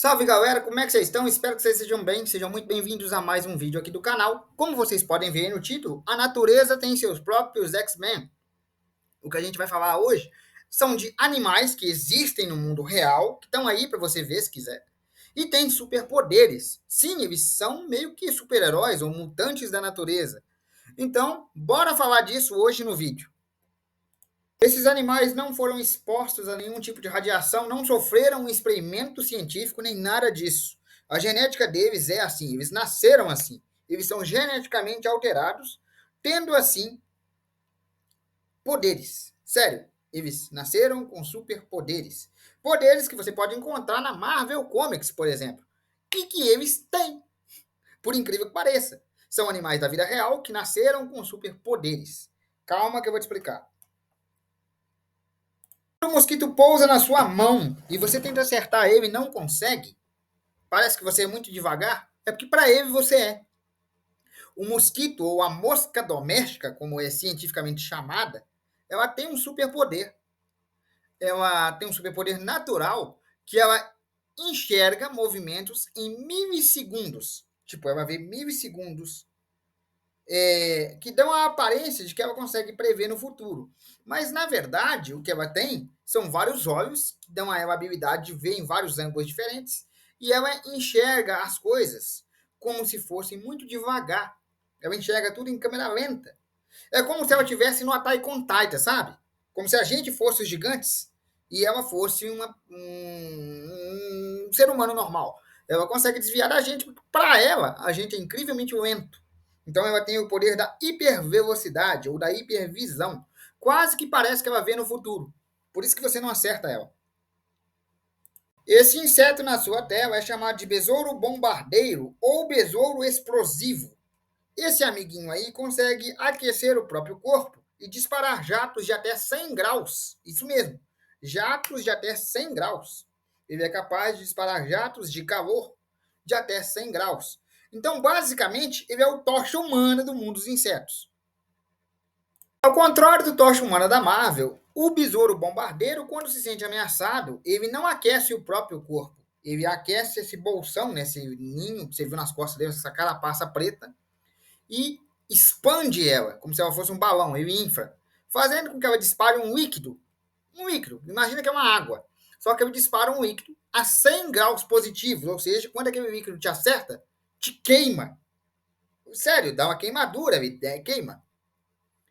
Salve galera, como é que vocês estão? Espero que vocês estejam bem, sejam muito bem-vindos a mais um vídeo aqui do canal. Como vocês podem ver aí no título, a natureza tem seus próprios X-Men. O que a gente vai falar hoje são de animais que existem no mundo real, que estão aí para você ver se quiser, e têm superpoderes. Sim, eles são meio que super-heróis ou mutantes da natureza. Então, bora falar disso hoje no vídeo. Esses animais não foram expostos a nenhum tipo de radiação, não sofreram um experimento científico nem nada disso. A genética deles é assim, eles nasceram assim. Eles são geneticamente alterados, tendo assim poderes. Sério, eles nasceram com superpoderes. Poderes que você pode encontrar na Marvel Comics, por exemplo. E que eles têm, por incrível que pareça. São animais da vida real que nasceram com superpoderes. Calma que eu vou te explicar. O mosquito pousa na sua mão e você tenta acertar ele e não consegue, parece que você é muito devagar, é porque para ele você é. O mosquito, ou a mosca doméstica, como é cientificamente chamada, ela tem um superpoder. Ela tem um superpoder natural que ela enxerga movimentos em milissegundos. Tipo, ela vê milissegundos que dão a aparência de que ela consegue prever no futuro. Mas, na verdade, o que ela tem são vários olhos que dão a ela a habilidade de ver em vários ângulos diferentes e ela enxerga as coisas como se fossem muito devagar. Ela enxerga tudo em câmera lenta. É como se ela estivesse no Attack on Titan, sabe? Como se a gente fosse os gigantes e ela fosse um ser humano normal. Ela consegue desviar da gente, porque para ela, a gente é incrivelmente lento. Então ela tem o poder da hipervelocidade ou da hipervisão. Quase que parece que ela vê no futuro. Por isso que você não acerta ela. Esse inseto na sua tela é chamado de besouro bombardeiro ou besouro explosivo. Esse amiguinho aí consegue aquecer o próprio corpo e disparar jatos de até 100 graus. Isso mesmo, jatos de até 100 graus. Ele é capaz de disparar jatos de calor de até 100 graus. Então, basicamente, ele é o tocha humana do mundo dos insetos. Ao contrário do tocha humana da Marvel, o besouro bombardeiro, quando se sente ameaçado, ele não aquece o próprio corpo. Ele aquece esse bolsão, né, esse ninho que você viu nas costas dele, essa carapaça preta, e expande ela, como se ela fosse um balão, ele infla, fazendo com que ela dispare um líquido. Um líquido, imagina que é uma água. Só que ele dispara um líquido a 100 graus positivos, ou seja, quando aquele líquido te acerta, te queima. Sério, dá uma queimadura, queima.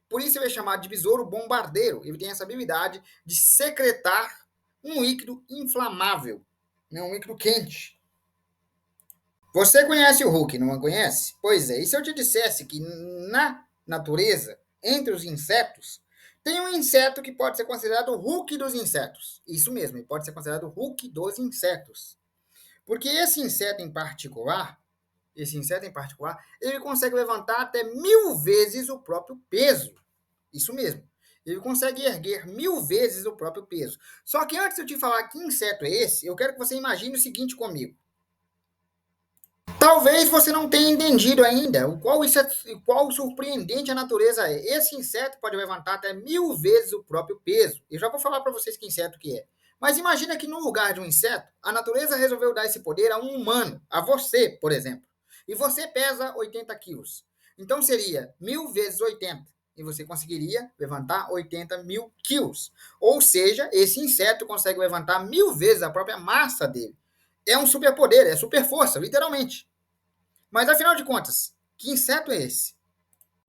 Por isso ele é chamado de besouro bombardeiro. Ele tem essa habilidade de secretar um líquido inflamável, né, um líquido quente. Você conhece o Hulk, não a conhece? Pois é, e se eu te dissesse que na natureza, entre os insetos, tem um inseto que pode ser considerado o Hulk dos insetos. Isso mesmo, ele pode ser considerado o Hulk dos insetos. Porque esse inseto em particular, ele consegue levantar até 1000 vezes o próprio peso. Isso mesmo. Ele consegue erguer 1000 vezes o próprio peso. Só que antes de eu te falar que inseto é esse, eu quero que você imagine o seguinte comigo. Talvez você não tenha entendido ainda qual surpreendente a natureza é. Esse inseto pode levantar até 1000 vezes o próprio peso. Eu já vou falar para vocês que inseto que é. Mas imagina que no lugar de um inseto, a natureza resolveu dar esse poder a um humano, a você, por exemplo. E você pesa 80 quilos. Então seria 1000 vezes 80. E você conseguiria levantar 80.000 quilos. Ou seja, esse inseto consegue levantar 1000 vezes a própria massa dele. É um superpoder, é super força, literalmente. Mas afinal de contas, que inseto é esse?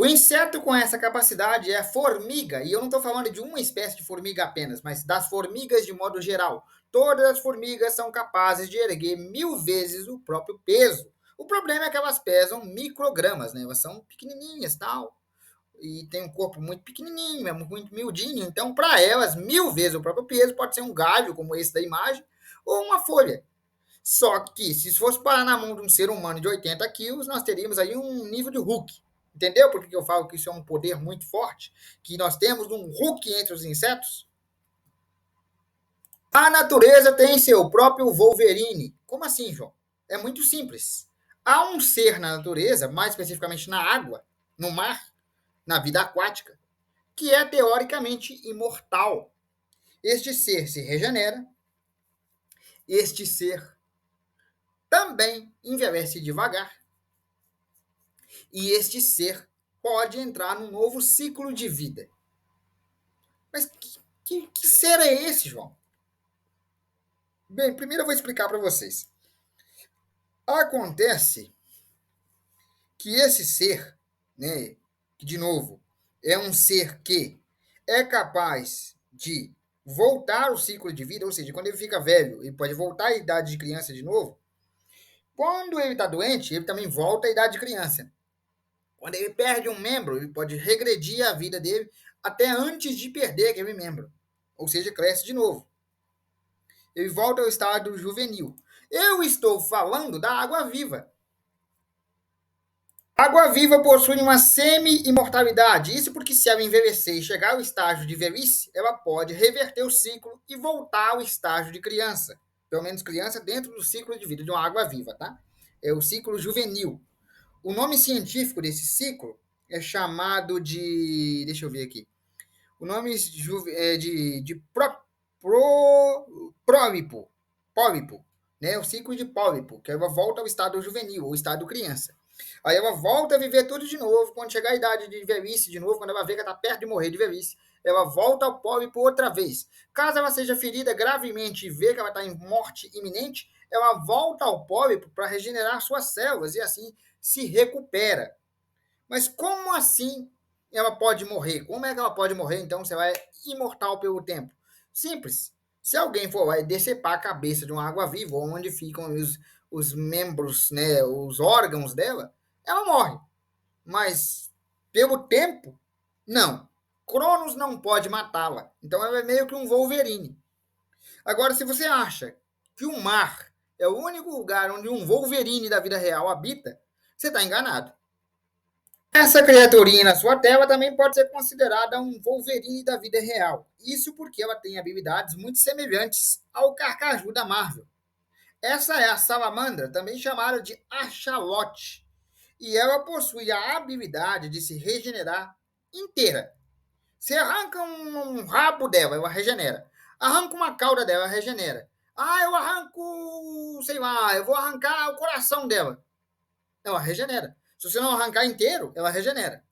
O inseto com essa capacidade é a formiga, e eu não estou falando de uma espécie de formiga apenas, mas das formigas de modo geral. Todas as formigas são capazes de erguer 1000 vezes o próprio peso. O problema é que elas pesam microgramas, né? Elas são pequenininhas, tal, e tem um corpo muito pequenininho, é muito miudinho. Então, para elas, 1000 vezes o próprio peso pode ser um galho, como esse da imagem, ou uma folha. Só que, se fosse parar na mão de um ser humano de 80 quilos, nós teríamos aí um nível de Hulk. Entendeu por que eu falo que isso é um poder muito forte? Que nós temos um Hulk entre os insetos? A natureza tem seu próprio Wolverine. Como assim, João? É muito simples. Há um ser na natureza, mais especificamente na água, no mar, na vida aquática, que é teoricamente imortal. Este ser se regenera, este ser também envelhece devagar. E este ser pode entrar num novo ciclo de vida. Mas que ser é esse, João? Bem, primeiro eu vou explicar para vocês. Acontece que esse ser, né, que de novo é um ser que é capaz de voltar o ciclo de vida, ou seja, quando ele fica velho, ele pode voltar à idade de criança de novo. Quando ele está doente, ele também volta à idade de criança. Quando ele perde um membro, ele pode regredir a vida dele até antes de perder aquele membro. Ou seja, cresce de novo. Ele volta ao estado juvenil. Eu estou falando da água-viva. A água-viva possui uma semi-imortalidade. Isso porque se ela envelhecer e chegar ao estágio de velhice, ela pode reverter o ciclo e voltar ao estágio de criança. Pelo menos criança dentro do ciclo de vida de uma água-viva, tá? É o ciclo juvenil. O nome científico desse ciclo é chamado de... Deixa eu ver aqui. O nome é de pólipo. Pólipo. Né? O ciclo de pólipo, que ela volta ao estado juvenil, ou estado criança. Aí ela volta a viver tudo de novo. Quando chegar a idade de velhice de novo, quando ela vê que ela está perto de morrer de velhice, ela volta ao pólipo outra vez. Caso ela seja ferida gravemente e vê que ela está em morte iminente, ela volta ao pólipo para regenerar suas células e assim se recupera. Mas como assim ela pode morrer? Como é que ela pode morrer, então, se ela é imortal pelo tempo? Simples. Se alguém for lá e decepar a cabeça de uma água-viva, onde ficam os membros, né, os órgãos dela, ela morre. Mas, pelo tempo, não. Cronos não pode matá-la. Então, ela é meio que um Wolverine. Agora, se você acha que o mar é o único lugar onde um Wolverine da vida real habita, você está enganado. Essa criaturinha na sua tela também pode ser considerada um Wolverine da vida real. Isso porque ela tem habilidades muito semelhantes ao Carcaju da Marvel. Essa é a Salamandra, também chamada de Axalote. E ela possui a habilidade de se regenerar inteira. Você arranca um rabo dela, ela regenera. Arranca uma cauda dela, ela regenera. Ah, eu arranco, sei lá, eu vou arrancar o coração dela. Ela regenera. Se você não arrancar inteiro, ela regenera.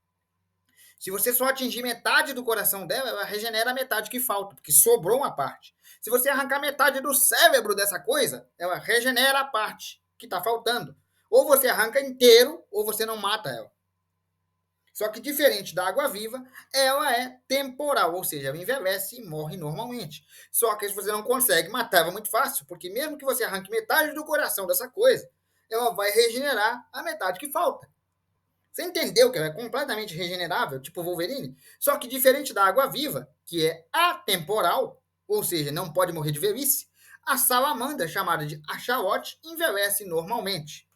Se você só atingir metade do coração dela, ela regenera a metade que falta, porque sobrou uma parte. Se você arrancar metade do cérebro dessa coisa, ela regenera a parte que está faltando. Ou você arranca inteiro, ou você não mata ela. Só que diferente da água-viva, ela é temporal, ou seja, ela envelhece e morre normalmente. Só que você não consegue matar ela muito fácil, porque mesmo que você arranque metade do coração dessa coisa, ela vai regenerar a metade que falta. Você entendeu que ela é completamente regenerável, tipo Wolverine? Só que diferente da água-viva, que é atemporal, ou seja, não pode morrer de velhice, a salamandra, chamada de axolote, envelhece normalmente.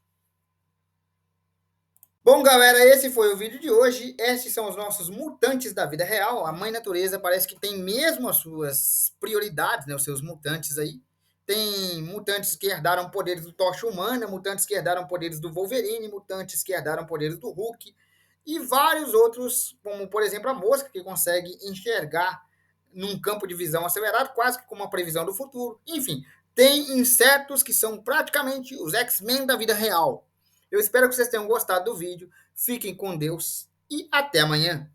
Bom, galera, esse foi o vídeo de hoje. Esses são os nossos mutantes da vida real. A mãe natureza parece que tem mesmo as suas prioridades, né, os seus mutantes aí. Tem mutantes que herdaram poderes do Tocha Humana, mutantes que herdaram poderes do Wolverine, mutantes que herdaram poderes do Hulk, e vários outros, como, por exemplo, a mosca, que consegue enxergar num campo de visão acelerado, quase que como uma previsão do futuro. Enfim, tem insetos que são praticamente os X-Men da vida real. Eu espero que vocês tenham gostado do vídeo. Fiquem com Deus e até amanhã.